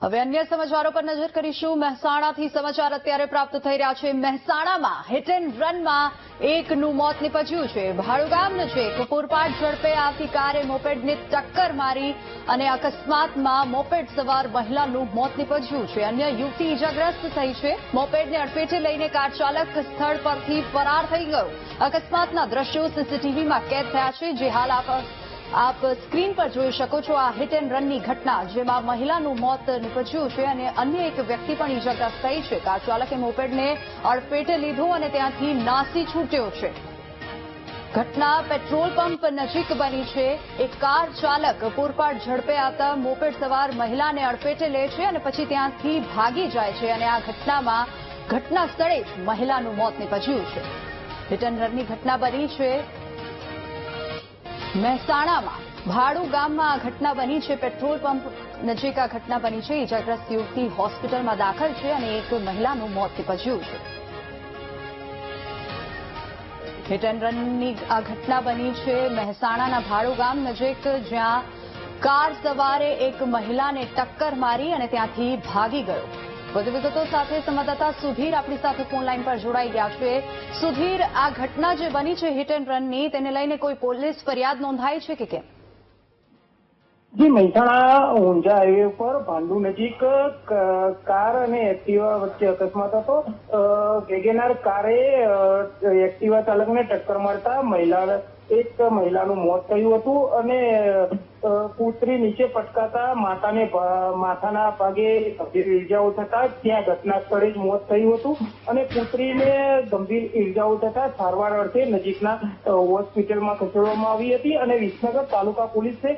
હવે અન્ય સમાચારો પર નજર કરીશું। મહેસાણાથી સમાચાર અત્યારે પ્રાપ્ત થઈ રહ્યા છે। મહેસાણામાં હિટ એન્ડ રનમાં એકનું મોત નીપજ્યું છે। ભાડુગામ નજીક પૂરપાટ ઝડપે આવતી કારે મોપેડને ટક્કર મારી અને અકસ્માતમાં મોપેડ સવાર મહિલાનું મોત નીપજ્યું છે। અન્ય યુવતી ઇજાગ્રસ્ત થઈ છે। મોપેડને અડફેટે લઈને કાર ચાલક સ્થળ પરથી ફરાર થઈ ગયો। અકસ્માતના દ્રશ્યો સીસીટીવીમાં કેદ થયા છે, જે હાલ આપ સ્ક્રીન પર જોઈ શકો છો। આ હિટ એન્ડ રનની ઘટના જેમાં મહિલાનું મોત નીપજ્યું છે અને અન્ય એક વ્યક્તિ પણ ઇજાગ્રસ્ત થઈ છે। કાર ચાલકે મોપેડને અડફેટે લીધું અને ત્યાંથી નાસી છૂટ્યો છે। ઘટના પેટ્રોલ પંપ નજીક બની છે। એક કાર ચાલક પૂરપાટ ઝડપે આવતા મોપેડ સવાર મહિલાને અડફેટે લે છે અને પછી ત્યાંથી ભાગી જાય છે અને આ ઘટનામાં ઘટના સ્થળે જ મહિલાનું મોત નીપજ્યું છે। હિટ એન્ડ રનની ઘટના બની છે મહેસાણામાં ભાડુ ગામમાં આ ઘટના બની છે। પેટ્રોલ પંપ નજીક આ ઘટના બની છે। ઇજાગ્રસ્ત યુવતી હોસ્પિટલમાં દાખલ છે અને એક મહિલાનું મોત નીપજ્યું છે। હિટ એન્ડ રનની આ ઘટના બની છે મહેસાણાના ભાડુ ગામ નજીક, જ્યાં કાર સવારે એક મહિલાને ટક્કર મારી અને ત્યાંથી ભાગી ગયો। વધુ વિગતો સાથે સંવાદદાતા સુધીર આપણી સાથે ફોન લાઈન પર જોડાઈ ગયા છે। સુધીર, આ ઘટના જે બની છે હિટ એન્ડ રનની, તેને લઈને કોઈ પોલીસ ફરિયાદ નોંધાઈ છે કે કેમ? જી, મહેસાણા ઊંઝા હાઈવે પર ભાંડુ નજીક કાર અને એક્ટિવા વચ્ચે અકસ્માત હતો। વેગેનાર કારે એક્ટિવા ચાલકને ટક્કર મારતા એક મહિલાનું મોત થયું હતું અને પુત્રી નીચે પટકાતા માથાના ભાગે ગંભીર ઈજાઓ થતા ત્યાં ઘટના સ્થળે જ મોત થયું હતું અને પુત્રીને ગંભીર ઈજાઓ થતા સારવાર અર્થે નજીકના હોસ્પિટલમાં ખસેડવામાં આવી હતી અને વિસનગર તાલુકા પોલીસે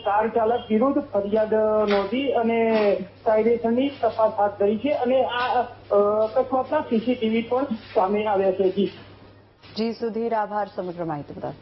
કાર ચાલક વિરુદ્ધ ફરિયાદ નોંધી અને કાયદેસરની તપાસ હાથ ધરી છે અને આ અકસ્માતના સીસીટીવી પણ સામે આવ્યા છે। જી સુધીર, આભાર સમગ્ર માહિતી બદલ।